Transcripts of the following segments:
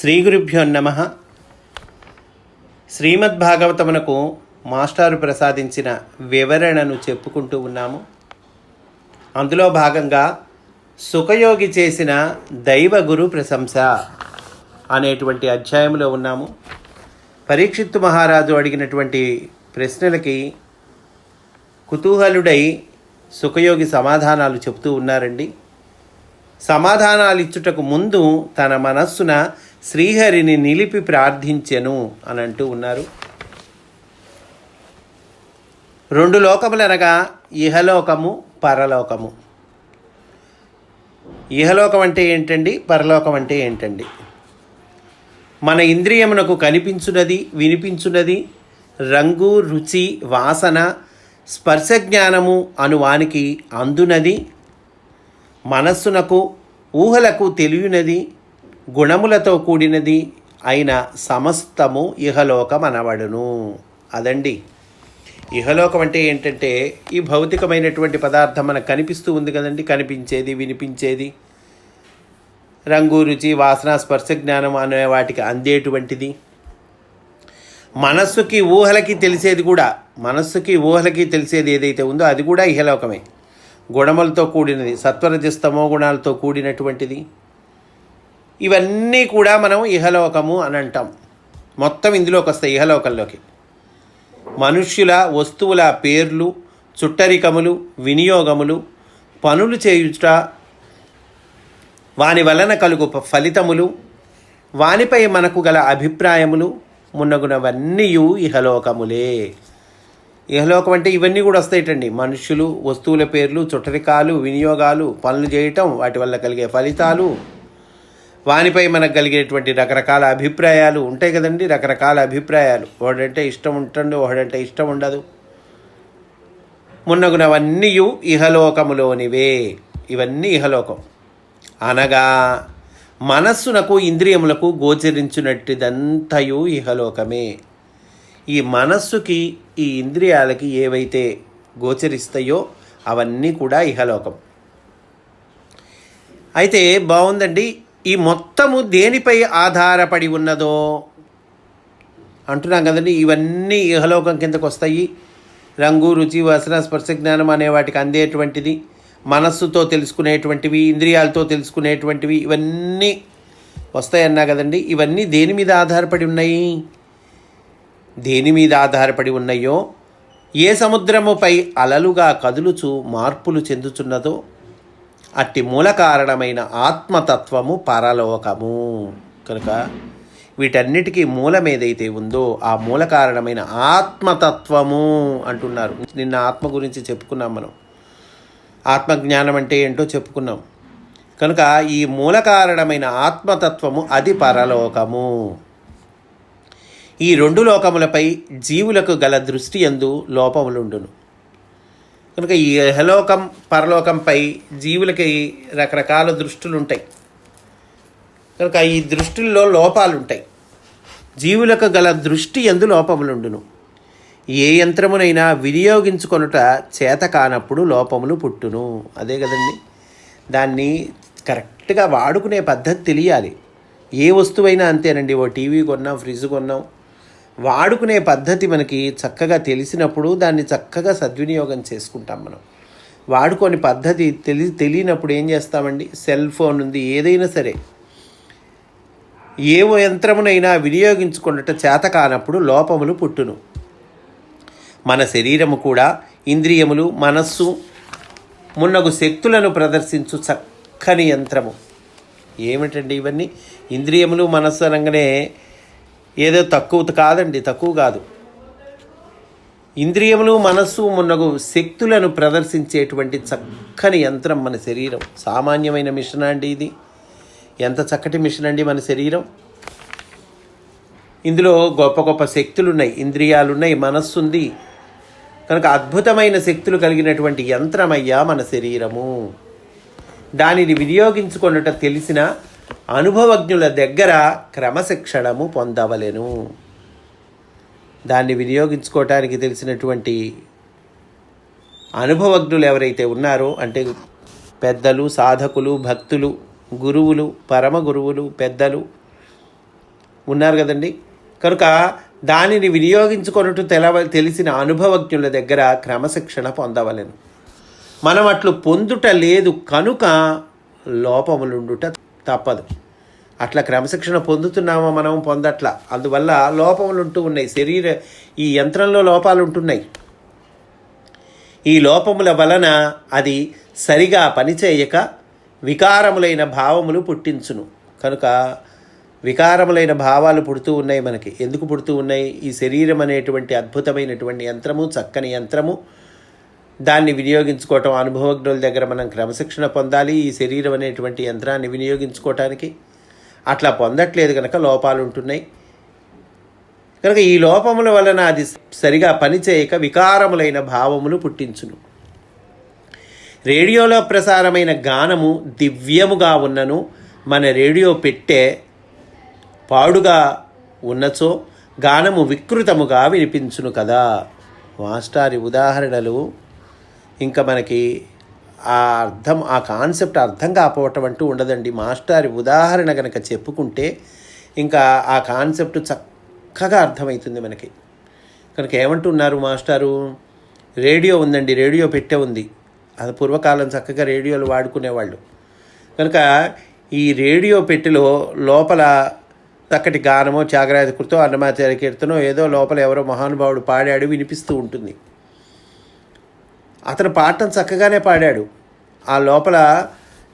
శ్రీ గురుభ్యో నమః. శ్రీమద్భాగవతమునకు మాస్టారు ప్రసాదించిన వివరణను చెప్పుకుంటూ ఉన్నాము. అందులో భాగంగా సుఖయోగి చేసిన దైవగురు ప్రశంస అనేటువంటి అధ్యాయంలో ఉన్నాము. పరీక్షిత్తు మహారాజు అడిగినటువంటి ప్రశ్నలకి కుతూహలుడై సుఖయోగి సమాధానాలు చెప్తూ ఉన్నారండి. సమాధానాలు ఇచ్చుటకు ముందు తన మనస్సున శ్రీహరిని నిలిపి ప్రార్థించెను అని అంటూ ఉన్నారు. రెండు లోకములనగా ఇహలోకము, పరలోకము. ఇహలోకం అంటే ఏంటండి, పరలోకం అంటే ఏంటండి? మన ఇంద్రియమునకు కనిపించున్నది, వినిపించున్నది, రంగు, రుచి, వాసన, స్పర్శ జ్ఞానము అనువానికి అందునది, మనస్సునకు ఊహలకు తెలియనది, గుణములతో కూడినది అయిన సమస్తము ఇహలోకం అనబడును. అదండి ఇహలోకం అంటే ఏంటంటే, ఈ భౌతికమైనటువంటి పదార్థం మనకు కనిపిస్తూ ఉంది కదండి, కనిపించేది, వినిపించేది, రంగు, రుచి, వాసన, స్పర్శ జ్ఞానం అనే వాటికి అందేటువంటిది. మనస్సుకి ఊహలకి తెలిసేది కూడా, మనస్సుకి ఊహలకి తెలిసేది ఏదైతే ఉందో అది కూడా ఇహలోకమే. గుణములతో కూడినది, సత్వరజస్తమో గుణాలతో కూడినటువంటిది. ఇవన్నీ కూడా మనం ఇహలోకము అని అంటాం. మొత్తం ఇందులోకి వస్తాయి ఇహలోకంలోకి. మనుష్యుల, వస్తువుల పేర్లు, చుట్టరికములు, వినియోగములు, పనులు చేయుట, వాని వలన కలుగు ఫలితములు, వానిపై మనకు గల అభిప్రాయములు మున్నగునవన్నీ ఇహలోకములే. ఇహలోకం అంటే ఇవన్నీ కూడా వస్తాయిటండి. మనుష్యులు, వస్తువుల పేర్లు, చుట్టరికాలు, వినియోగాలు, పనులు చేయటం, వాటి వల్ల కలిగే ఫలితాలు, వానిపై మనకు కలిగేటువంటి రకరకాల అభిప్రాయాలు ఉంటాయి కదండి. రకరకాల అభిప్రాయాలు, ఒకడంటే ఇష్టం ఉంటుంది, ఒకడంటే ఇష్టం ఉండదు. మున్నగునవన్నీ ఇహలోకములోనివే. ఇవన్నీ ఇహలోకం అనగా మనస్సునకు, ఇంద్రియములకు గోచరించునట్టిదంతయు ఇహలోకమే. ఈ మనస్సుకి, ఈ ఇంద్రియాలకి ఏవైతే గోచరిస్తాయో అవన్నీ కూడా ఇహలోకం. అయితే బాగుందండి, ఈ మొత్తము దేనిపై ఆధారపడి ఉన్నదో అంటున్నాం కదండి. ఇవన్నీ ఇహలోకం కిందకు వస్తాయి. రంగు, రుచి, వాసన, స్పర్శ జ్ఞానం అనే వాటికి అందేటువంటిది, మనస్సుతో తెలుసుకునేటువంటివి, ఇంద్రియాలతో తెలుసుకునేటువంటివి, ఇవన్నీ వస్తాయన్నా కదండి. ఇవన్నీ దేని మీద ఆధారపడి ఉన్నాయి? దేని మీద ఆధారపడి ఉన్నాయో, ఏ సముద్రముపై అలలుగా కదులుచు మార్పులు చెందుతున్నదో అట్టి మూల కారణమైన ఆత్మతత్వము పరలోకము. కనుక వీటన్నిటికీ మూలం ఏదైతే ఉందో ఆ మూల కారణమైన ఆత్మతత్వము అంటున్నారు. నిన్న ఆత్మ గురించి చెప్పుకున్నాం మనం. ఆత్మజ్ఞానం అంటే ఏంటో చెప్పుకున్నాం. కనుక ఈ మూల కారణమైన ఆత్మతత్వము అది పరలోకము. ఈ రెండు లోకములపై జీవులకు గల దృష్టి యందు లోపములుండును. కనుక ఈ ఇహలోకం, పరలోకంపై జీవులకి రకరకాల దృష్టులు ఉంటాయి. కనుక ఈ దృష్టిల్లో లోపాలు ఉంటాయి. జీవులకు గల దృష్టి యందు లోపములుండును. ఏ యంత్రమునైనా వినియోగించుకొనుట చేత కానప్పుడు లోపములు పుట్టును. అదే కదండి, దాన్ని కరెక్ట్గా వాడుకునే పద్ధతి తెలియాలి. ఏ వస్తువైనా అంతేనండి. ఓ టీవీ కొన్నాం, ఫ్రిడ్జ్ కొన్నాం, వాడుకునే పద్ధతి మనకి చక్కగా తెలిసినప్పుడు దాన్ని చక్కగా సద్వినియోగం చేసుకుంటాం మనం. వాడుకొని పద్ధతి తెలియనప్పుడు ఏం చేస్తామండి? సెల్ ఫోన్ ఉంది, ఏదైనా సరే ఏ యంత్రమునైనా వినియోగించుకున్నట్టు చేత కానప్పుడు లోపములు పుట్టును. మన శరీరము కూడా ఇంద్రియములు, మనస్సు మున్నగు శక్తులను ప్రదర్శించు చక్కని యంత్రము. ఏమిటండి ఇవన్నీ? ఇంద్రియములు, మనస్సు అనగానే ఏదో తక్కువ కాదండి, తక్కువ కాదు. ఇంద్రియములు, మనస్సు మున్నగు శక్తులను ప్రదర్శించేటువంటి చక్కని యంత్రం మన శరీరం. సామాన్యమైన మిషన్ అండి ఇది. ఎంత చక్కటి మిషన్ అండి మన శరీరం. ఇందులో గొప్ప గొప్ప శక్తులు ఉన్నాయి, ఇంద్రియాలు ఉన్నాయి, మనస్సు ఉంది. కనుక అద్భుతమైన శక్తులు కలిగినటువంటి యంత్రమయ్యా మన శరీరము. దానిని వినియోగించుకొనుట తెలిసిన అనుభవజ్ఞుల దగ్గర క్రమశిక్షణము పొందవలెను. దాన్ని వినియోగించుకోవటానికి తెలిసినటువంటి అనుభవజ్ఞులు ఎవరైతే ఉన్నారో, అంటే పెద్దలు, సాధకులు, భక్తులు, గురువులు, పరమ గురువులు, పెద్దలు, ఉన్నారు కదండి. కనుక దానిని వినియోగించుకొనుట తెలిసిన అనుభవజ్ఞుల దగ్గర క్రమశిక్షణ పొందవలెను. మనం అట్లు పొందుట లేదు కనుక లోపములుండుట తప్పదు. అట్లా క్రమశిక్షణ పొందుతున్నామో మనం పొందట్లా, అందువల్ల లోపములు ఉంటూ ఉన్నాయి. ఈ యంత్రంలో లోపాలు ఉంటున్నాయి. ఈ లోపముల వలన అది సరిగా పనిచేయక వికారములైన భావములు పుట్టించును. కనుక వికారములైన భావాలు పుడుతూ ఉన్నాయి మనకి. ఎందుకు పుడుతూ ఉన్నాయి? ఈ శరీరం అనేటువంటి అద్భుతమైనటువంటి యంత్రము, చక్కని యంత్రము, దాన్ని వినియోగించుకోవటం అనుభవజ్ఞుల దగ్గర మనం క్రమశిక్షణ పొందాలి. ఈ శరీరం అనేటువంటి యంత్రాన్ని వినియోగించుకోవటానికి అట్లా పొందట్లేదు కనుక లోపాలు ఉంటున్నాయి. కనుక ఈ లోపముల వలన అది సరిగా పనిచేయక వికారములైన భావములు పుట్టించును. రేడియోలో ప్రసారమైన గానము దివ్యముగా ఉన్నను మన రేడియో పెట్టే పాడుగా ఉన్నచో గానము వికృతముగా వినిపించును కదా. మాస్టారి ఉదాహరణలు ఇంకా మనకి ఆ కాన్సెప్ట్ అర్థం కాకపోవటం అంటూ ఉండదండి. మాస్టారి ఉదాహరణ కనుక చెప్పుకుంటే ఇంకా ఆ కాన్సెప్ట్ చక్కగా అర్థమవుతుంది మనకి. కనుక ఏమంటున్నారు మాస్టారు? రేడియో ఉందండి, రేడియో పెట్టే ఉంది. అది పూర్వకాలం చక్కగా రేడియోలు వాడుకునేవాళ్ళు. కనుక ఈ రేడియో పెట్టెలో లోపల చక్కటి గానమో, త్యాగరాజ కృతో, అన్నమాచార్య కీర్తనో ఏదో లోపల ఎవరో మహానుభావుడు పాడాడు, వినిపిస్తూ ఉంటుంది. అతను పాడటం చక్కగానే పాడాడు ఆ లోపల.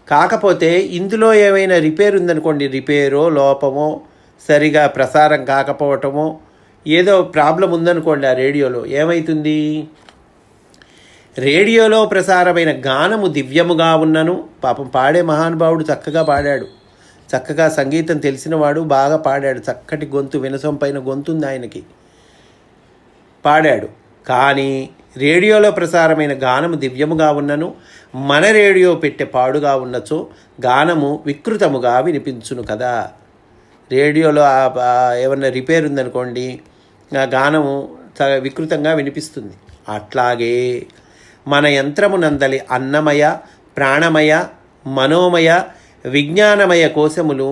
కాకపోతే ఇందులో ఏమైనా రిపేర్ ఉందనుకోండి, రిపేరో లోపమో సరిగా ప్రసారం కాకపోవటమో ఏదో ప్రాబ్లం ఉందనుకోండి ఆ రేడియోలో, ఏమవుతుంది? రేడియోలో ప్రసారమైన గానము దివ్యముగా ఉన్నను, పాపం పాడే మహానుభావుడు చక్కగా పాడాడు, చక్కగా సంగీతం తెలిసినవాడు బాగా పాడాడు, చక్కటి గొంతు, వినసొంపైన గొంతు ఉంది ఆయనకి, పాడాడు. కానీ రేడియోలో ప్రసారమైన గానము దివ్యముగా ఉన్నను మన రేడియో పెట్టే పాడుగా ఉన్నచో గానము వికృతముగా వినిపించును కదా. రేడియోలో ఏమన్నా రిపేర్ ఉందనుకోండి, ఆ గానము వికృతంగా వినిపిస్తుంది. అట్లాగే మన యంత్రమునందలి అన్నమయ, ప్రాణమయ, మనోమయ, విజ్ఞానమయ కోశములు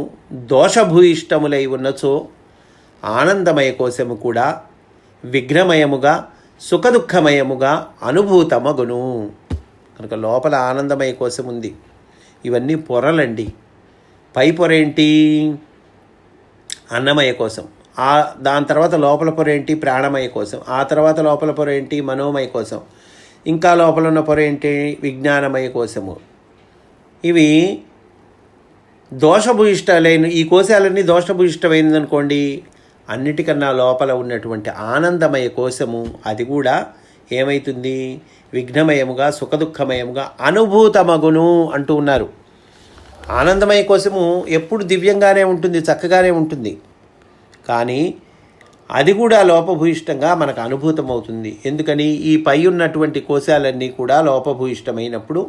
దోషభూయిష్టములై ఉన్నచో ఆనందమయ కోశము కూడా విఘ్నమయముగా, సుఖదుఖమయముగా అనుభూతమగును. కనుక లోపల ఆనందమయ కోశం ఉంది. ఇవన్నీ పొరలండి. పై పొర ఏంటి? అన్నమయ కోశం. దాని తర్వాత లోపల పొర ఏంటి? ప్రాణమయ కోశం. ఆ తర్వాత లోపల పొర ఏంటి? మనోమయ కోశం. ఇంకా లోపల ఉన్న పొర ఏంటి? విజ్ఞానమయ కోశము. ఇవి దోషభూయిష్టాలైన ఈ కోశాలన్నీ దోషభూయిష్టమైందనుకోండి, అన్నిటికన్నా లోపల ఉన్నటువంటి ఆనందమయ కోశము అది కూడా ఏమవుతుంది? విఘ్నమయముగా, సుఖదుఖమయముగా అనుభూతమగును అంటూ ఉన్నారు. ఆనందమయ కోశము ఎప్పుడు దివ్యంగానే ఉంటుంది, చక్కగానే ఉంటుంది. కానీ అది కూడా లోపభూయిష్టంగా మనకు అనుభూతమవుతుంది. ఎందుకని? ఈ పై ఉన్నటువంటి కోశాలన్నీ కూడా లోపభూయిష్టమైనప్పుడు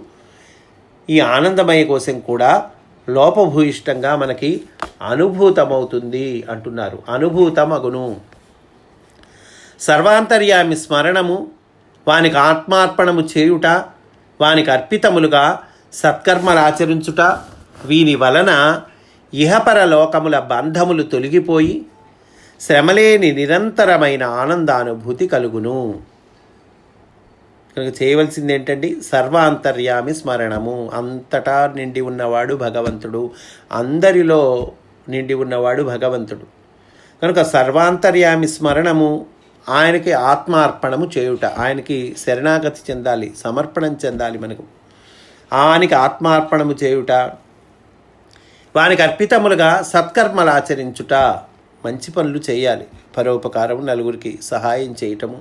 ఈ ఆనందమయ కోశం కూడా లోపభూయిష్టంగా మనకి అనుభూతమవుతుంది అంటున్నారు. అనుభూతమగును. సర్వాంతర్యామి స్మరణము, వానికి ఆత్మార్పణము చేయుట, వానికి అర్పితములుగా సత్కర్మలాచరించుట, వీని వలన ఇహపర లోకముల బంధములు తొలగిపోయి శ్రమలేని నిరంతరమైన ఆనందానుభూతి కలుగును. కనుక చేయవలసింది ఏంటండి? సర్వాంతర్యామి స్మరణము. అంతటా నిండి ఉన్నవాడు భగవంతుడు, అందరిలో నిండి ఉన్నవాడు భగవంతుడు. కనుక సర్వాంతర్యామి స్మరణము, ఆయనకి ఆత్మార్పణము చేయుట, ఆయనకి శరణాగతి చెందాలి, సమర్పణం చెందాలి. మనకు ఆయనకి ఆత్మార్పణము చేయుట, వానికి అర్పితములుగా సత్కర్మలు ఆచరించుట, మంచి పనులు చేయాలి. పరోపకారము, నలుగురికి సహాయం చేయటము,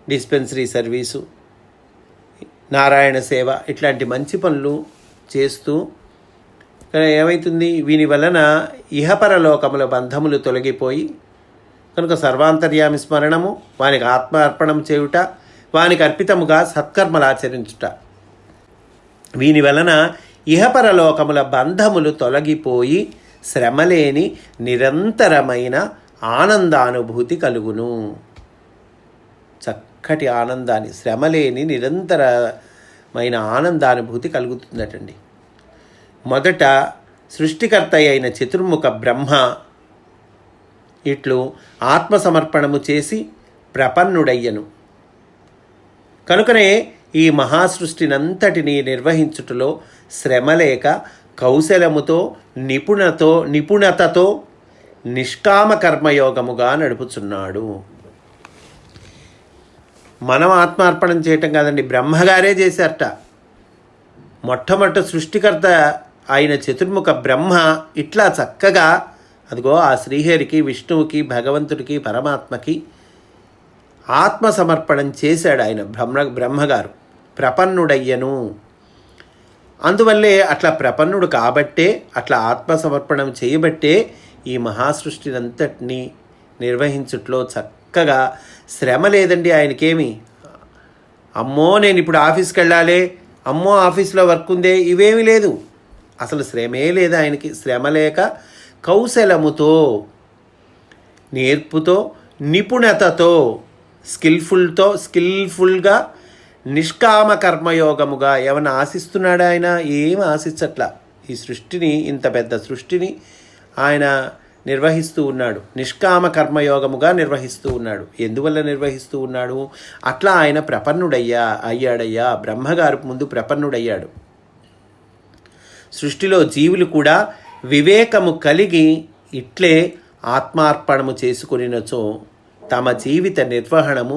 డిస్పెన్సరీ సర్వీసు, నారాయణ సేవ, ఇట్లాంటి మంచి పనులు చేస్తూ ఏమవుతుంది? వీని వలన ఇహపరలోకముల బంధములు తొలగిపోయి, కనుక సర్వాంతర్యామి స్మరణము, వానికి ఆత్మార్పణం చేయుట, వానికి అర్పితముగా సత్కర్మలు ఆచరించుట, వీని వలన ఇహపరలోకముల బంధములు తొలగిపోయి శ్రమలేని నిరంతరమైన ఆనందానుభూతి కలుగును. చక్కటి ఆనందాన్ని, శ్రమలేని నిరంతరమైన ఆనందానుభూతి కలుగుతుందటండి. మొదట సృష్టికర్త అయిన చతుర్ముఖ బ్రహ్మ ఇట్లు ఆత్మసమర్పణము చేసి ప్రపన్నుడయ్యను. కనుకనే ఈ మహాసృష్టినంతటిని నిర్వహించుటలో శ్రమలేక కౌశలముతో నిపుణతతో నిష్కామ కర్మయోగముగా నడుపుచున్నాడు. మనం ఆత్మార్పణం చేయటం కాదండి, బ్రహ్మగారే చేశారట. మొట్టమొదటి సృష్టికర్త ఆయన చతుర్ముఖ బ్రహ్మ ఇట్లా చక్కగా అదిగో ఆ శ్రీహరికి, విష్ణువుకి, భగవంతుడికి, పరమాత్మకి ఆత్మసమర్పణం చేశాడు ఆయన బ్రహ్మగారు. ప్రపన్నుడయ్యను. అందువల్లే అట్లా ప్రపన్నుడు కాబట్టే, అట్లా ఆత్మసమర్పణం చేయబట్టే ఈ మహాసృష్టినంతటినీ నిర్వహించుట్లో చక్కగా శ్రమ లేదండి ఆయనకేమి. అమ్మో నేను ఇప్పుడు ఆఫీస్కి వెళ్ళాలి, అమ్మో ఆఫీస్లో వర్క్ ఉందే, ఇవేమీ లేదు. అసలు శ్రమే లేదు ఆయనకి. శ్రమ లేక కౌశలముతో, నేర్పుతో, నిపుణతతో, స్కిల్ఫుల్గా నిష్కామ కర్మయోగముగా ఏమన్నా ఆశిస్తున్నాడు ఆయన? ఏం ఆశించట్లా. ఈ సృష్టిని, ఇంత పెద్ద సృష్టిని ఆయన నిర్వహిస్తూ ఉన్నాడు. నిష్కామ కర్మయోగముగా నిర్వహిస్తూ ఉన్నాడు. ఎందువల్ల నిర్వహిస్తూ ఉన్నాడు? అట్లా ఆయన అయ్యాడయ్యా. బ్రహ్మగారు ముందు ప్రపన్నుడయ్యాడు. సృష్టిలో జీవులు కూడా వివేకము కలిగి ఇట్లే ఆత్మార్పణము చేసుకునినచో తమ జీవిత నిర్వహణము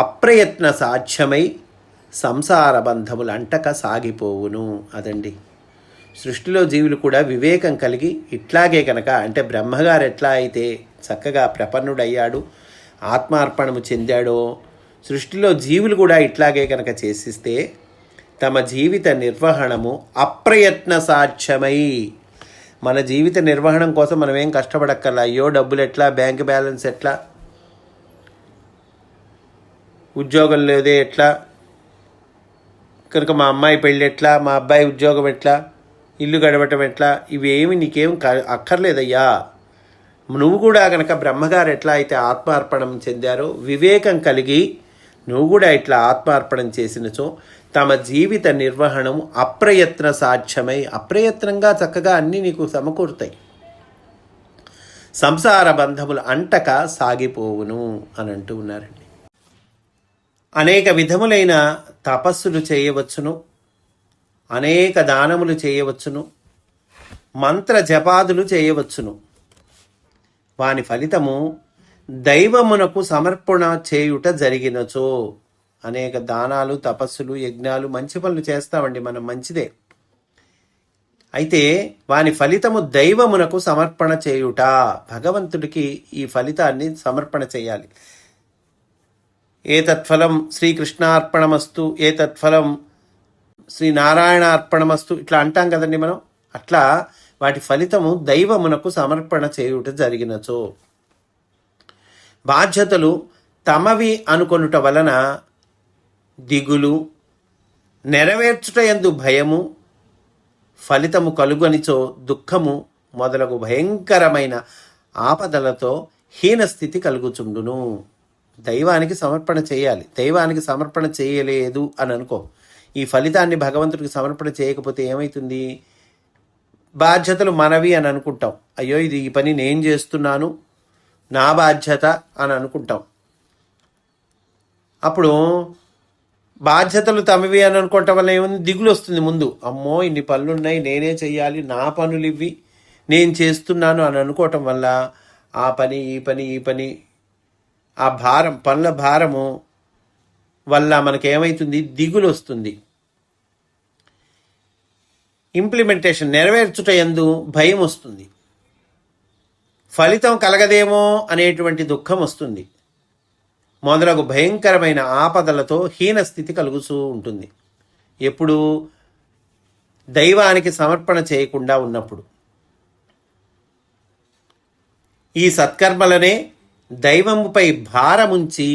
అప్రయత్న సాధ్యమై సంసార బంధములు అంటక సాగిపోవును. అదండి, సృష్టిలో జీవులు కూడా వివేకం కలిగి ఇట్లాగే కనుక, అంటే బ్రహ్మగారు ఎట్లా అయితే చక్కగా ప్రపన్నుడయ్యాడు, ఆత్మార్పణము చెందాడో, సృష్టిలో జీవులు కూడా ఇట్లాగే కనుక చేసిస్తే తమ జీవిత నిర్వహణము అప్రయత్న సాధ్యమై, మన జీవిత నిర్వహణం కోసం మనం ఏం కష్టపడక్కర్లా. అయ్యో డబ్బులు ఎట్లా, బ్యాంక్ బ్యాలెన్స్ ఎట్లా, ఉద్యోగం లేదే ఎట్లా, కనుక మా అమ్మాయి పెళ్ళి ఎట్లా, మా అబ్బాయి ఉద్యోగం ఎట్లా, ఇల్లు గడవటం ఎట్లా, ఇవేమి నీకేం అక్కర్లేదయ్యా. నువ్వు కూడా కనుక బ్రహ్మగారు ఎట్లా అయితే ఆత్మార్పణం చెందారో వివేకం కలిగి నువ్వు కూడా ఇట్లా ఆత్మార్పణం చేసినచో తమ జీవిత నిర్వహణం అప్రయత్న సాధ్యమై, అప్రయత్నంగా చక్కగా అన్నీ నీకు సమకూరుతాయి. సంసార బంధములు అంటక సాగిపోవును అని అంటూ ఉన్నారండి. అనేక విధములైన తపస్సులు చేయవచ్చును, అనేక దానములు చేయవచ్చును, మంత్ర జపాదులు చేయవచ్చును. వాని ఫలితము దైవమునకు సమర్పణ చేయుట జరిగినచో. అనేక దానాలు, తపస్సులు, యజ్ఞాలు, మంచి పనులు చేస్తామండి మనం, మంచిదే. అయితే వాని ఫలితము దైవమునకు సమర్పణ చేయుట, భగవంతుడికి ఈ ఫలితాన్ని సమర్పణ చేయాలి. ఏతత్ఫలం శ్రీకృష్ణార్పణమస్తు, ఏతత్ఫలం శ్రీనారాయణ అర్పణమస్తు, ఇట్లా అంటాం కదండి మనం. అట్లా వాటి ఫలితము దైవమునకు సమర్పణ చేయుట జరిగినచో. బాధ్యతలు తమవి అనుకొనుట వలన దిగులు, నెరవేర్చుట యందు భయము, ఫలితము కలుగనిచో దుఃఖము మొదలగు భయంకరమైన ఆపదలతో హీనస్థితి కలుగుచుండును. దైవానికి సమర్పణ చేయాలి. దైవానికి సమర్పణ చేయలేదు అని అనుకో, ఈ ఫలితాన్ని భగవంతుడికి సమర్పణ చేయకపోతే ఏమవుతుంది? బాధ్యతలు మనవి అని అనుకుంటాం. అయ్యో ఇది ఈ పని నేను చేస్తున్నాను, నా బాధ్యత అని అనుకుంటాం. అప్పుడు బాధ్యతలు తమవి అని అనుకోవటం వల్ల ఏముంది? దిగులు వస్తుంది ముందు. అమ్మో ఇన్ని పనులు ఉన్నాయి, నేనే చెయ్యాలి, నా పనులు ఇవి, నేను చేస్తున్నాను అని అనుకోవటం వల్ల ఆ పని ఈ పని ఆ భారం, పనుల భారము వల్ల మనకేమవుతుంది? దిగులు వస్తుంది. ఇంప్లిమెంటేషన్, నెరవేర్చుట యందు భయం వస్తుంది. ఫలితం కలగదేమో అనేటువంటి దుఃఖం వస్తుంది. మొదలగు భయంకరమైన ఆపదలతో హీనస్థితి కలుగుతూ ఉంటుంది. ఎప్పుడు? దైవానికి సమర్పణ చేయకుండా ఉన్నప్పుడు. ఈ సత్కర్మలనే దైవముపై భారముంచి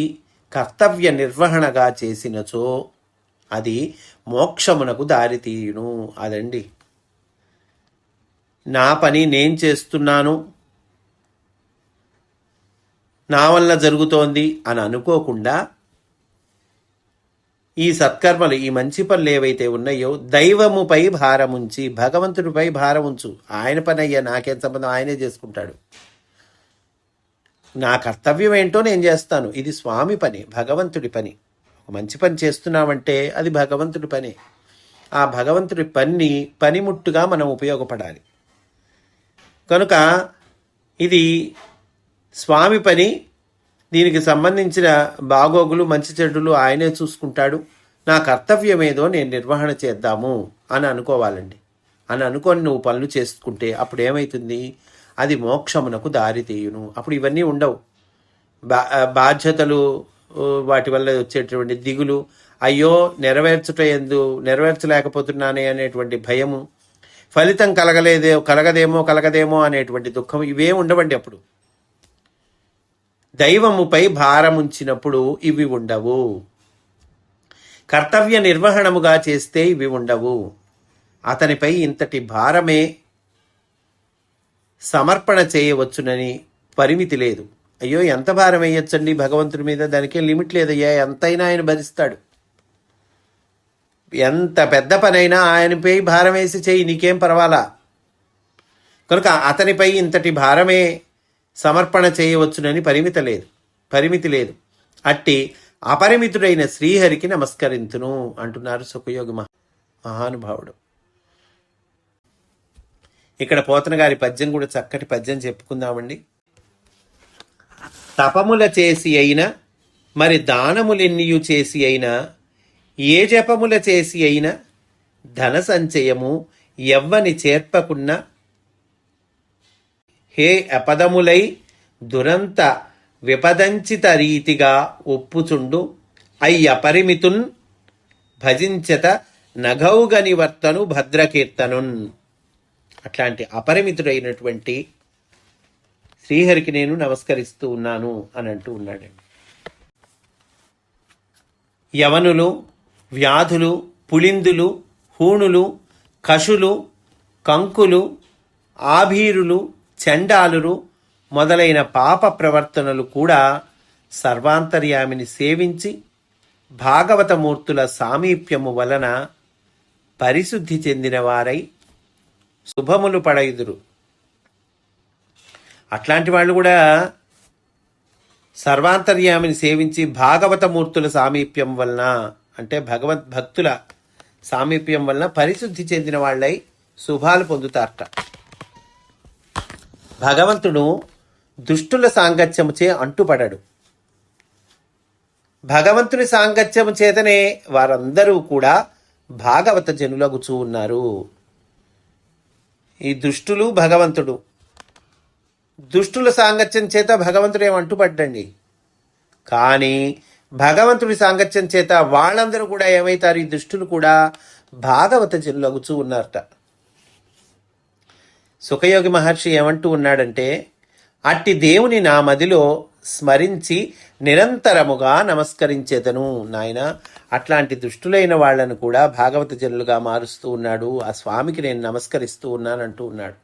కర్తవ్య నిర్వహణగా చేసినచో అది మోక్షమునకు దారితీయును. అదండి, నా పని నేను చేస్తున్నాను, నా వల్ల జరుగుతోంది అని అనుకోకుండా ఈ సత్కర్మలు, ఈ మంచి పనులు ఏవైతే ఉన్నాయో దైవముపై భారముంచి, భగవంతుడిపై భారం ఉంచు. ఆయన పని అయ్యా, నాకేం సంబంధం, ఆయనే చేసుకుంటాడు. నా కర్తవ్యం ఏంటో నేను చేస్తాను. ఇది స్వామి పని, భగవంతుడి పని. ఒక మంచి పని చేస్తున్నామంటే అది భగవంతుడి పని. ఆ భగవంతుడి పనిముట్టుగా మనం ఉపయోగపడాలి. కనుక ఇది స్వామి పని. దీనికి సంబంధించిన బాగోగులు మంచి చెడులు ఆయనే చూసుకుంటాడు. నా కర్తవ్యం ఏదో నేను నిర్వహణ చేద్దాము అని అనుకోవాలండి. అని అనుకొని నువ్వు పనులు చేసుకుంటే అప్పుడు ఏమవుతుంది? అది మోక్షమునకు దారి తీయును. అప్పుడు ఇవన్నీ ఉండవు. బాధ్యతలు, వాటి వల్ల వచ్చేటువంటి దిగులు, అయ్యో నెరవేర్చలేకపోతున్నానే అనేటువంటి భయము, ఫలితం కలగదేమో అనేటువంటి దుఃఖం, ఇవే ఉండవండి. అప్పుడు దైవముపై భారముంచినప్పుడు ఇవి ఉండవు. కర్తవ్య నిర్వహణముగా చేస్తే ఇవి ఉండవు. అతనిపై ఇంతటి భారమే సమర్పణ చేయవచ్చునని పరిమితి లేదు. అయ్యో ఎంత భారం వేయొచ్చండి భగవంతుడి మీద, దానికే లిమిట్ లేదయ్యా, ఎంతైనా ఆయన భరిస్తాడు. ఎంత పెద్ద పనైనా ఆయనపై భారం వేసి చేయి, నీకేం పర్వాలా. కనుక అతనిపై ఇంతటి భారమే సమర్పణ చేయవచ్చునని పరిమితి లేదు. అట్టి అపరిమితుడైన శ్రీహరికి నమస్కరింతును అంటున్నారు సుఖయోగి మహానుభావుడు. ఇక్కడ పోతన గారి పద్యం కూడా చక్కటి పద్యం చెప్పుకుందామండి. తపముల చేసి అయినా, మరి దానములెన్నియు చేసి అయినా, ఏ జపముల చేసి అయినా, ధన సంచయము ఎవ్వని చేర్పకున్న, హే అపదములై దురంత విపదంచిత రీతిగా ఒప్పుచుండు అయ్యపరిమితున్ భజించత నగౌగని వర్తను భద్రకీర్తనున్. అట్లాంటి అపరిమితుడైనటువంటి శ్రీహరికి నేను నమస్కరిస్తూ ఉన్నాను అని అంటూ ఉన్నాడండి. యవనులు, వ్యాధులు, పులిందులు, హూణులు, కషులు, కంకులు, ఆభీరులు, చండాలురు మొదలైన పాప ప్రవర్తనలు కూడా సర్వాంతర్యామిని సేవించి భాగవతమూర్తుల సామీప్యము వలన పరిశుద్ధి చెందిన వారై శుభములు పడయుదురు. అట్లాంటి వాళ్ళు కూడా సర్వాంతర్యామిని సేవించి భాగవతమూర్తుల సామీప్యం వలన, అంటే భక్తుల సామీప్యం వలన పరిశుద్ధి చెందిన వాళ్ళై శుభాలు పొందుతారట. భగవంతుడు దుష్టుల సాంగత్యముచే అంటుపడడు. భగవంతుని సాంగత్యము చేతనే వారందరూ కూడా భాగవత జనులగుచూ ఉన్నారు. ఈ దుష్టులు, భగవంతుడు, దుష్టుల సాంగత్యం చేత భగవంతుడు ఏమంటుపడ్డండి. కానీ భగవంతుడి సాంగత్యం చేత వాళ్ళందరూ కూడా ఏమవుతారు? ఈ దుష్టులు కూడా భాగవత జనులగుచూ ఉన్నారట. సుఖయోగి మహర్షి ఏమంటూ ఉన్నాడంటే, అట్టి దేవుని నా మదిలో స్మరించి నిరంతరముగా నమస్కరించేదను. నాయన, అట్లాంటి దుష్టులైన వాళ్లను కూడా భాగవత జనులుగా మారుస్తూ ఉన్నాడు. ఆ స్వామికి నేను నమస్కరిస్తూ ఉన్నానంటూ ఉన్నాడు.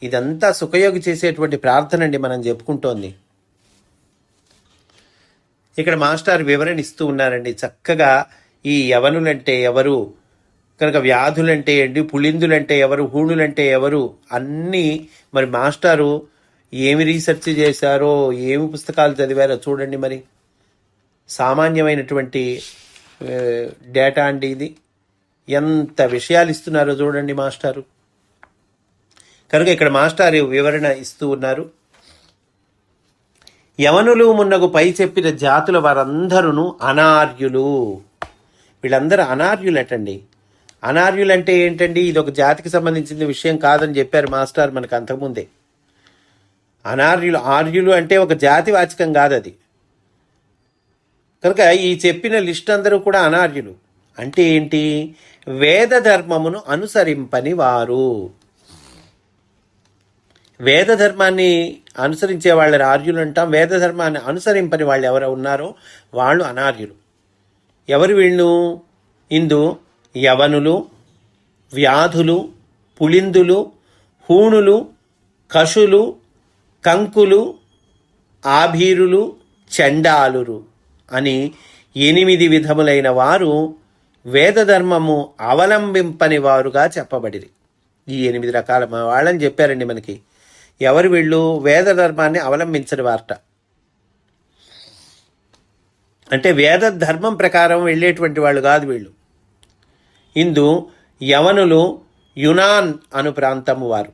ఇదంతా సుఖయోగి చేసేటువంటి ప్రార్థన అండి, మనం చెప్పుకుంటోంది. ఇక్కడ మాస్టర్ వివరణ ఇస్తూ ఉన్నారండి చక్కగా. ఈ యవనులంటే ఎవరు, కనుక వ్యాధులంటే ఏంటి, పులిందులంటే ఎవరు, హూణులంటే ఎవరు, అన్నీ మరి మాస్టారు ఏమి రీసెర్చ్ చేశారో, ఏమి పుస్తకాలు చదివారో చూడండి. మరి సామాన్యమైనటువంటి డేటా అండి ఇది. ఎంత విషయాలు ఇస్తున్నారో చూడండి మాస్టారు. కనుక ఇక్కడ మాస్టారు వివరణ ఇస్తూ ఉన్నారు. యవనులు మున్నగు పై చెప్పిన జాతుల వారందరూ అనార్యులు. వీళ్ళందరూ అనార్యులటండి. అనార్యులంటే ఏంటండి? ఇది ఒక జాతికి సంబంధించిన విషయం కాదని చెప్పారు మాస్టర్ మనకు అంతకుముందే. ఆర్యులు అంటే ఒక జాతి వాచకం కాదు అది. కనుక ఈ చెప్పిన లిస్ట్ అందరూ కూడా అనార్యులు. అంటే ఏంటి? వేద ధర్మమును అనుసరింపని వారు. వేద ధర్మాన్ని అనుసరించే వాళ్ళని ఆర్యులు అంటాం. వేద ధర్మాన్ని అనుసరింపని వాళ్ళు ఎవరు ఉన్నారో వాళ్ళు అనార్యులు. ఎవరు వీళ్ళు? ఇందు యవనులు, వ్యాధులు, పులిందులు, హూణులు, కషులు, కంకులు, ఆభీరులు, చండాలురు అని 8 విధములైన వారు వేదధర్మము అవలంబింపని వారుగా చెప్పబడిరి. ఈ 8 రకాల వాళ్ళని చెప్పారండి మనకి. ఎవరు వీళ్ళు? వేద ధర్మాన్ని అవలంబించని వారట. అంటే వేద ధర్మం ప్రకారం వెళ్ళేటువంటి వాళ్ళు కాదు వీళ్ళు. ఇందు యవనులు యునాన్ అను ప్రాంతము వారు.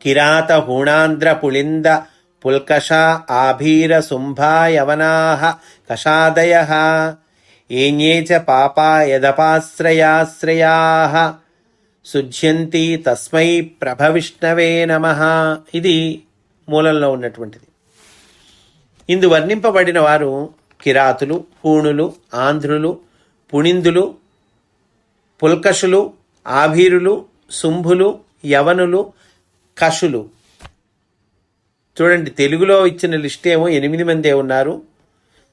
కిరాత హూణాంధ్ర పుళింద పుల్కష ఆభీర శుంభా యవనాః కషాదయః ఏన్యే చ పాపా యదపాశ్రయాశ్రయాః శుధ్యంతి తస్మై ప్రభవిష్ణవే నమః. ఇది మూలంలో ఉన్నటువంటిది. ఇందు వర్ణింపబడిన వారు కిరాతులు, హూణులు, ఆంధ్రులు, పుణిందులు, పుల్కషులు, ఆభీరులు, శుంభులు, యవనులు, కషులు. చూడండి, తెలుగులో ఇచ్చిన లిస్ట్ ఏమో 8 మందే ఉన్నారు.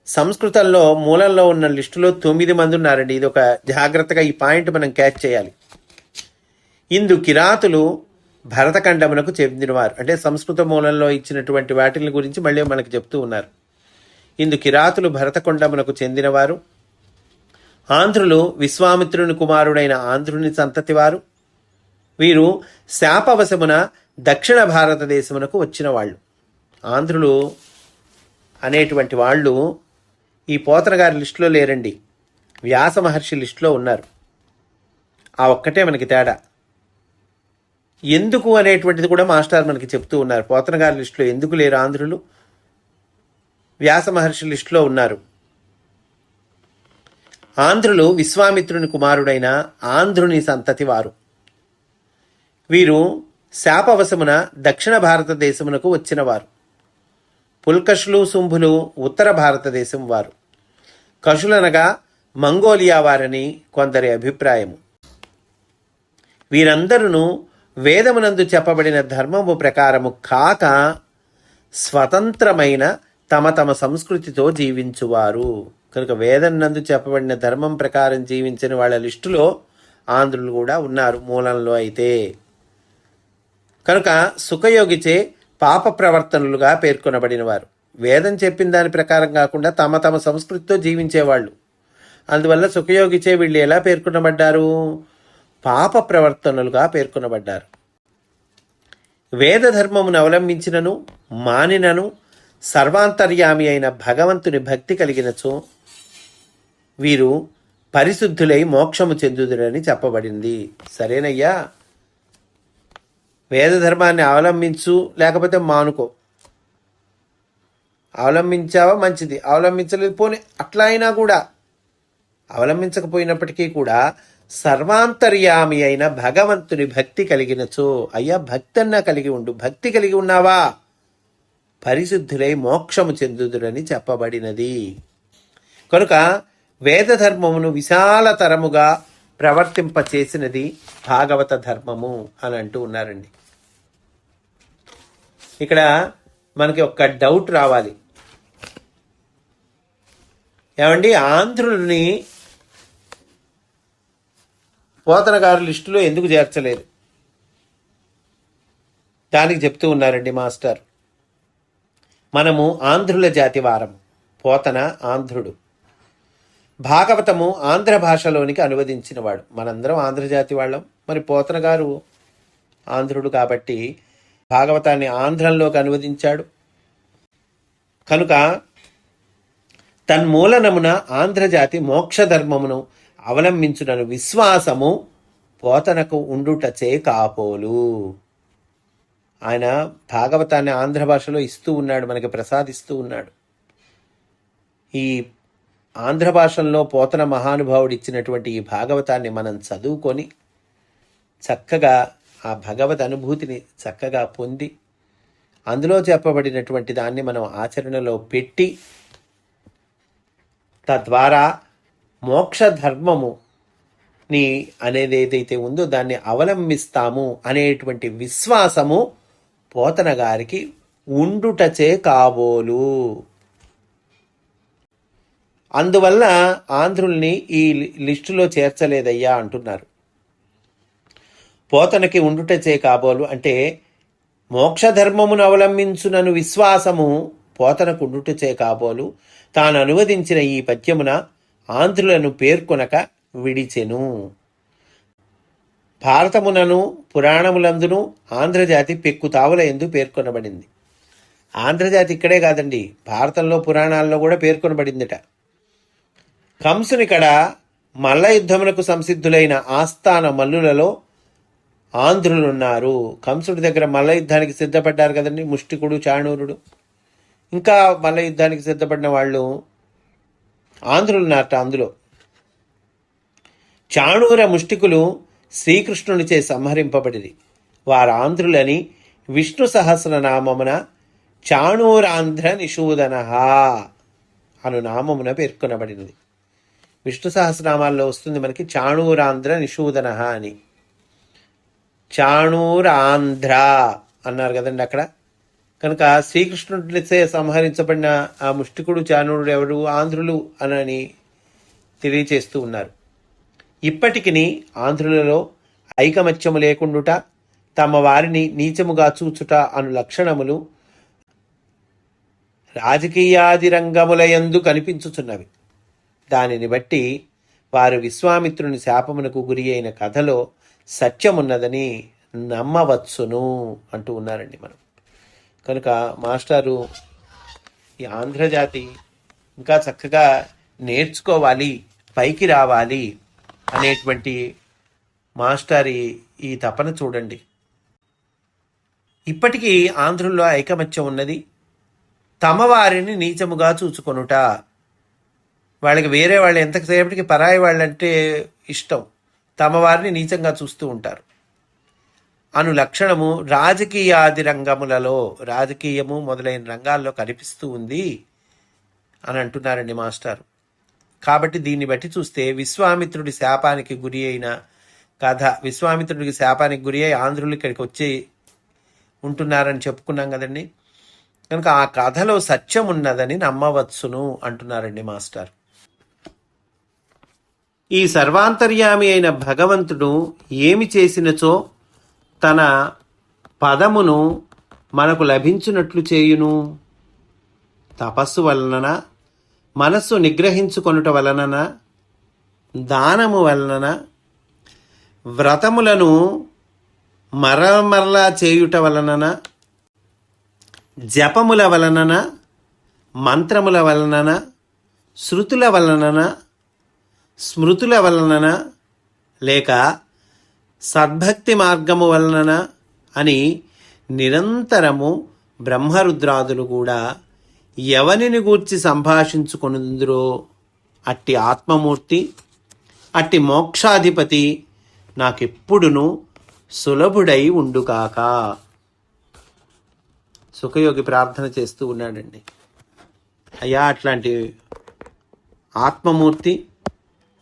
సంస్కృతంలో మూలంలో ఉన్న లిస్టులో 9 మంది ఉన్నారండి. ఇది ఒక జాగ్రత్తగా ఈ పాయింట్ మనం క్యాచ్ చేయాలి. ఇందు కిరాతులు భరతఖండమునకు చెందినవారు. అంటే సంస్కృత మూలంలో ఇచ్చినటువంటి వాటిని గురించి మళ్ళీ మనకు చెప్తూ ఉన్నారు. ఇందు కిరాతులు భరతఖండమునకు చెందినవారు. ఆంధ్రులు విశ్వామిత్రుని కుమారుడైన ఆంధ్రుని సంతతి వారు. వీరు శాపవశమున దక్షిణ భారతదేశమునకు వచ్చిన వాళ్ళు. ఆంధ్రులు అనేటువంటి వాళ్ళు ఈ పోతన గారి లిస్టులో లేరండి, వ్యాస మహర్షి లిస్టులో ఉన్నారు. ఆ ఒక్కటే మనకి తేడా. ఎందుకు అనేటువంటిది కూడా మాస్టర్ మనకి చెప్తూ ఉన్నారు. పోతన గారి లిస్టులో ఎందుకు లేరు ఆంధ్రులు, వ్యాస మహర్షి లిస్టులో ఉన్నారు. ఆంధ్రులు విశ్వామిత్రుని కుమారుడైన ఆంధ్రుని సంతతి వారు. వీరు శాపవశమున దక్షిణ భారతదేశమునకు వచ్చినవారు. పుల్కషులు, శుంభులు ఉత్తర భారతదేశం వారు. కషులనగా మంగోలియా వారని కొందరి అభిప్రాయము. వీరందరూ వేదమునందు చెప్పబడిన ధర్మము ప్రకారము కాక స్వతంత్రమైన తమ తమ సంస్కృతితో జీవించువారు. కనుక వేదం నందు చెప్పబడిన ధర్మం ప్రకారం జీవించిన వాళ్ళ లిస్టులో ఆంధ్రులు కూడా ఉన్నారు మూలంలో అయితే. కనుక సుఖయోగిచే పాప ప్రవర్తనలుగా పేర్కొనబడిన వారు. వేదం చెప్పిన దాని ప్రకారం కాకుండా తమ తమ సంస్కృతితో జీవించేవాళ్ళు. అందువల్ల సుఖయోగిచే వీళ్ళు ఎలా పేర్కొనబడ్డారు? పాప ప్రవర్తనలుగా పేర్కొనబడ్డారు. వేద ధర్మమును అవలంబించినను మానినను సర్వాంతర్యామి అయిన భగవంతుని భక్తి కలిగినచో వీరు పరిశుద్ధులై మోక్షము చెందుదురని చెప్పబడింది. సరేనయ్యా, వేద ధర్మాన్ని అవలంబించు, లేకపోతే మానుకో. అవలంబించావా మంచిది, అవలంబించలేదు పోనీ. అట్లా అయినా కూడా అవలంబించకపోయినప్పటికీ కూడా సర్వాంతర్యామి అయిన భగవంతుని భక్తి కలిగినచో, అయ్యా భక్తి అన్నా కలిగి ఉండు, భక్తి కలిగి ఉన్నావా పరిశుద్ధులై మోక్షము చెందుదురని చెప్పబడినది. కనుక వేద ధర్మమును విశాలతరముగా ప్రవర్తింపచేసినది భాగవత ధర్మము అని అంటూ ఉన్నారండి. ఇక్కడ మనకి ఒక్క డౌట్ రావాలి, ఏమండి ఆంధ్రుల్ని పోతన గారు లిస్టులో ఎందుకు చేర్చలేదు? దానికి చెప్తూ ఉన్నారండి మాస్టర్, మనము ఆంధ్రుల జాతి వారం, పోతన ఆంధ్రుడు, భాగవతము ఆంధ్ర భాషలోనికి అనువదించినవాడు. మనందరం ఆంధ్రజాతి వాళ్ళం. మరి పోతన గారు ఆంధ్రుడు కాబట్టి భాగవతాన్ని ఆంధ్రంలోకి అనువదించాడు. కనుక తన్మూలనమున ఆంధ్రజాతి మోక్షధర్మమును అవలంబించునను విశ్వాసము పోతనకు ఉండుటచే కాపోలు. ఆయన భాగవతాన్ని ఆంధ్ర భాషలో ఇస్తూ ఉన్నాడు, మనకి ప్రసాదిస్తూ ఉన్నాడు. ఈ ఆంధ్ర భాషల్లో పోతన మహానుభావుడు ఇచ్చినటువంటి ఈ భాగవతాన్ని మనం చదువుకొని చక్కగా ఆ భగవద్ అనుభూతిని చక్కగా పొంది అందులో చెప్పబడినటువంటి దాన్ని మనం ఆచరణలో పెట్టి తద్వారా మోక్ష ధర్మముని అనేది ఏదైతే ఉందో దాన్ని అవలంబిస్తాము అనేటువంటి విశ్వాసము పోతన గారికి ఉండుటచే కాబోలు. అందువల్ల ఆంధ్రుల్ని ఈ లిస్టులో చేర్చలేదయ్యా అంటున్నారు. పోతనకి ఉండుటచే కాబోలు అంటే మోక్షధర్మమును అవలంబించునను విశ్వాసము పోతనకు ఉండుటచే కాబోలు. తాను అనువదించిన ఈ పద్యమున ఆంధ్రులను పేర్కొనక విడిచెను. భారతమునను పురాణములందును ఆంధ్రజాతి పెక్కుతావుల ఎందు పేర్కొనబడింది. ఆంధ్రజాతి ఇక్కడే కాదండి, భారతంలో పురాణాల్లో కూడా పేర్కొనబడిందిట. కంసునికడ మల్ల యుద్ధములకు సంసిద్ధులైన ఆస్థాన మల్లులలో ఆంధ్రులున్నారు. కంసుడి దగ్గర మల్ల యుద్ధానికి సిద్ధపడ్డారు కదండి, ముష్టికుడు, చాణూరుడు, ఇంకా మల్ల యుద్ధానికి సిద్ధపడిన వాళ్ళు ఆంధ్రులున్నారట. అందులో చాణూర ముష్టికులు శ్రీకృష్ణునిచే సంహరింపబడిరి. వారు ఆంధ్రులని విష్ణు సహస్రనామమున చాణూరాంధ్ర నిషూదన అను నామమున పేర్కొనబడినది. విష్ణు సహస్రనామాల్లో వస్తుంది మనకి చాణూరాంధ్ర నిషూదన అని. చాణూరాంధ్ర అన్నారు కదండి అక్కడ. కనుక శ్రీకృష్ణుడిచే సంహరించబడిన ఆ ముష్టికుడు, చాణూరుడు ఎవరు? ఆంధ్రులు అని తెలియచేస్తూ ఉన్నారు. ఇప్పటికిని ఆంధ్రులలో ఐకమత్యము లేకుండుట, తమ వారిని నీచముగా చూచుట అను లక్షణములు రాజకీయాది రంగములయందు కనిపించుచున్నవి. దానిని బట్టి వారు విశ్వామిత్రుని శాపమునకు గురి అయిన కథలో సత్యమున్నదని నమ్మవచ్చును అంటూ ఉన్నారండి మనం. కనుక మాస్టారు ఈ ఆంధ్రజాతి ఇంకా చక్కగా నేర్చుకోవాలి, పైకి రావాలి అనేటువంటి మాస్టారి ఈ తపన చూడండి. ఇప్పటికీ ఆంధ్రుల్లో ఐకమత్యం ఉన్నది. తమ వారిని నీచముగా చూచుకొనుట, వాళ్ళకి వేరే వాళ్ళు ఎంతసేపటికి పరాయి వాళ్ళంటే ఇష్టం, తమ వారిని నీచంగా చూస్తూ ఉంటారు అను లక్షణము రాజకీయాది రంగములలో, రాజకీయము మొదలైన రంగాల్లో కనిపిస్తూ ఉంది అని అంటున్నారండి మాస్టారు. కాబట్టి దీన్ని బట్టి చూస్తే విశ్వామిత్రుడి శాపానికి గురి అయిన కథ, విశ్వామిత్రుడికి శాపానికి గురి అయి ఆంధ్రులు ఇక్కడికి వచ్చి ఉంటున్నారని చెప్పుకున్నాం కదండి. కనుక ఆ కథలో సత్యం ఉన్నదని నమ్మవచ్చును అంటున్నారండి మాస్టర్. ఈ సర్వాంతర్యామి అయిన భగవంతుడు ఏమి చేసినచో తన పదమును మనకు లభించినట్లు చేయును? తపస్సు వలన, మనస్సు నిగ్రహించుకొనుట వలన, దానము వలన, వ్రతములను మరలా చేయుట వలన, జపముల వలన, మంత్రముల వలన, శృతుల వలన, స్మృతుల వలన, లేక సద్భక్తి మార్గము వలన అని నిరంతరము బ్రహ్మరుద్రాదులు కూడా ఎవనిని గూర్చి సంభాషించుకొనుందురో అట్టి ఆత్మమూర్తి, అట్టి మోక్షాధిపతి నాకెప్పుడును సులభుడై ఉండుకాక. సుఖయోగి ప్రార్థన చేస్తూ ఉన్నాడండి. అయ్యా, అట్లాంటి ఆత్మమూర్తి,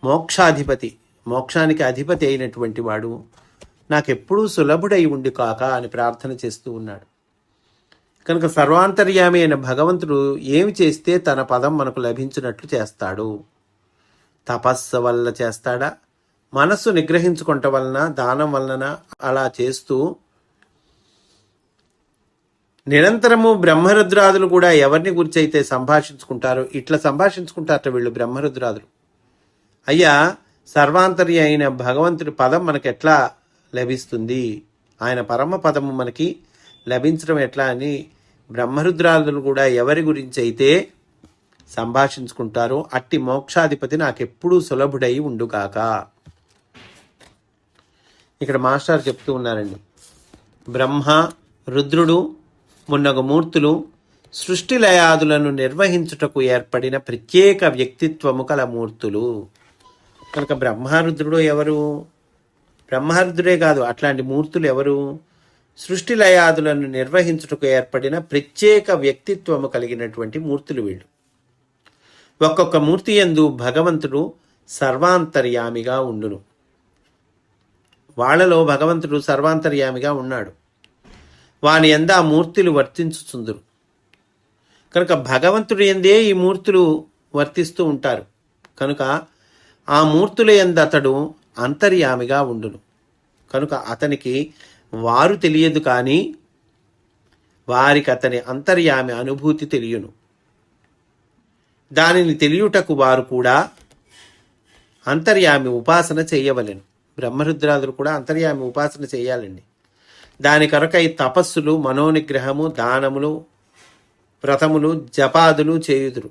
మోక్షాధిపతి, మోక్షానికి అధిపతి అయినటువంటి వాడు నాకెప్పుడూ సులభుడై ఉండి కాక అని ప్రార్థన చేస్తూ ఉన్నాడు. కనుక సర్వాంతర్యామి అయిన భగవంతుడు ఏమి చేస్తే తన పదం మనకు లభించినట్లు చేస్తాడు? తపస్సు వల్ల చేస్తాడా, మనస్సు నిగ్రహించుకుంట వలన, దానం వలన అలా చేస్తూ నిరంతరము బ్రహ్మరుద్రాదులు కూడా ఎవరిని గురించి అయితే సంభాషించుకుంటారో ఇట్లా సంభాషించుకుంటారట వీళ్ళు బ్రహ్మరుద్రాదులు. అయ్యా, సర్వాంతర్య అయిన భగవంతుడి పదం మనకు ఎట్లా లభిస్తుంది, ఆయన పరమ పదము మనకి లభించడం ఎట్లా అని బ్రహ్మరుద్రాదులు కూడా ఎవరి గురించి అయితే సంభాషించుకుంటారో అట్టి మోక్షాధిపతి నాకెప్పుడూ సులభుడై ఉండుగాక. ఇక్కడ మాస్టర్ చెప్తూ ఉన్నారండి, బ్రహ్మ, రుద్రుడు మున్నగు మూర్తులు సృష్టి లయాదులను నిర్వహించుటకు ఏర్పడిన ప్రత్యేక వ్యక్తిత్వము కల మూర్తులు. కనుక బ్రహ్మరుద్రుడు ఎవరు? బ్రహ్మరుద్రుడే కాదు, అట్లాంటి మూర్తులు ఎవరు? సృష్టి లయాదులను నిర్వహించుటకు ఏర్పడిన ప్రత్యేక వ్యక్తిత్వము కలిగినటువంటి మూర్తులు వీళ్ళు. ఒక్కొక్క మూర్తి యందు భగవంతుడు సర్వాంతర్యామిగా ఉండును. వాళ్ళలో భగవంతుడు సర్వాంతర్యామిగా ఉన్నాడు. వాని యందు ఆ మూర్తులు వర్తించుచుందురు. కనుక భగవంతుడి యందే ఈ మూర్తులు వర్తిస్తూ ఉంటారు. కనుక ఆ మూర్తుల యందు అతడు అంతర్యామిగా ఉండును. కనుక అతనికి వారు తెలియదు, కానీ వారికి అతని అంతర్యామి అనుభూతి తెలియను. దానిని తెలియుటకు వారు కూడా అంతర్యామి ఉపాసన చేయవలెను. బ్రహ్మరుద్రాదులు కూడా అంతర్యామి ఉపాసన చేయాలండి. దాని కొరకై తపస్సులు, మనోనిగ్రహము, దానములు, వ్రతములు, జపాదులు చేయుదురు.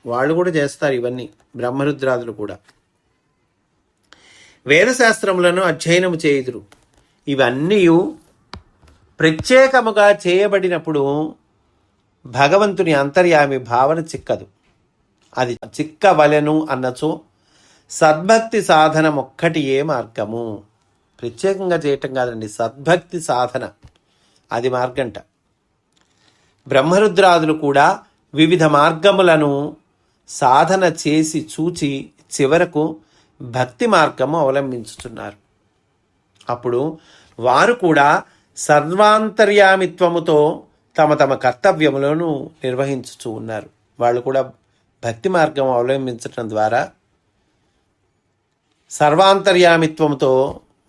వాళ్ళు కూడా చేస్తారు ఇవన్నీ, బ్రహ్మరుద్రాదులు కూడా. వేదశాస్త్రములను అధ్యయనము చేయుదురు. ఇవన్నీ ప్రత్యేకముగా చేయబడినప్పుడు భగవంతుని అంతర్యామి భావన చిక్కదు. అది చిక్కవలెను అన్నచో సద్భక్తి సాధన ఒక్కటి ఏ మార్గము. ప్రత్యేకంగా చేయటం కాదండి, సద్భక్తి సాధన అది మార్గంట. బ్రహ్మరుద్రాదులు కూడా వివిధ మార్గములను సాధన చేసి చూచి చివరకు భక్తి మార్గము అవలంబించుతున్నారు. అప్పుడు వారు కూడా సర్వాంతర్యామిత్వముతో తమ తమ కర్తవ్యములను నిర్వహించుతూ ఉన్నారు. వాళ్ళు కూడా భక్తి మార్గం అవలంబించటం ద్వారా సర్వాంతర్యామిత్వంతో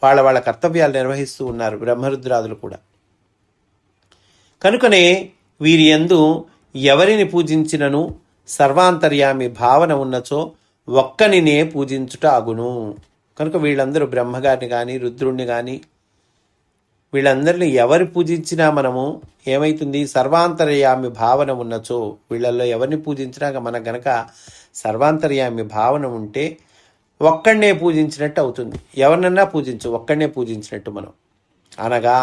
వాళ్ళ కర్తవ్యాలు నిర్వహిస్తూ ఉన్నారు బ్రహ్మరుద్రాదులు కూడా. కనుకనే వీరి యందు ఎవరిని పూజించినను సర్వాంతర్యామి భావన ఉన్నచో ఒక్కనినే పూజించుట అగును. కనుక వీళ్ళందరూ బ్రహ్మగారిని కానీ రుద్రుణ్ణి కానీ వీళ్ళందరినీ ఎవరు పూజించినా మనము ఏమవుతుంది, సర్వాంతర్యామి భావన ఉన్నచో, వీళ్ళల్లో ఎవరిని పూజించినాక మనకు గనక సర్వాంతర్యామి భావన ఉంటే ఒక్కడనే పూజించినట్టు అవుతుంది. ఎవరినన్నా పూజించు, ఒక్కడనే పూజించినట్టు మనం. అనగా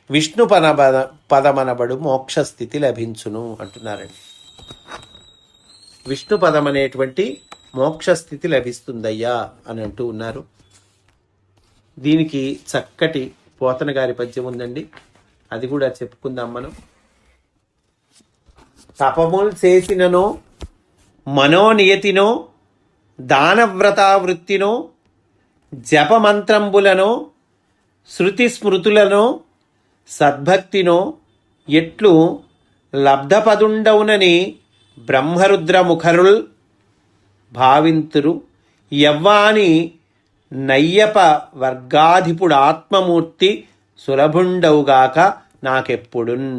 విష్ణు పదమనబడు మోక్ష స్థితి లభించును అంటున్నారండి. విష్ణు పదం అనేటువంటి మోక్ష స్థితి లభిస్తుందయ్యా అని అంటూ ఉన్నారు. దీనికి చక్కటి పోతన గారి పద్యం ఉందండి, అది కూడా చెప్పుకుందాం మనం. తపముల్ చేసిననో, మనోనియతినో, దానవ్రతావృత్తినో, జపమంత్రంబులనో, శృతి స్మృతులనో, సద్భక్తినో ఎట్లు లబ్ధపదుండవునని బ్రహ్మరుద్రముఖరుల్ భావింతురు. యవ్వాని నయ్యప వర్గాధిపుడాత్మమూర్తి సులభుండవుగాక నాకెప్పుడున్.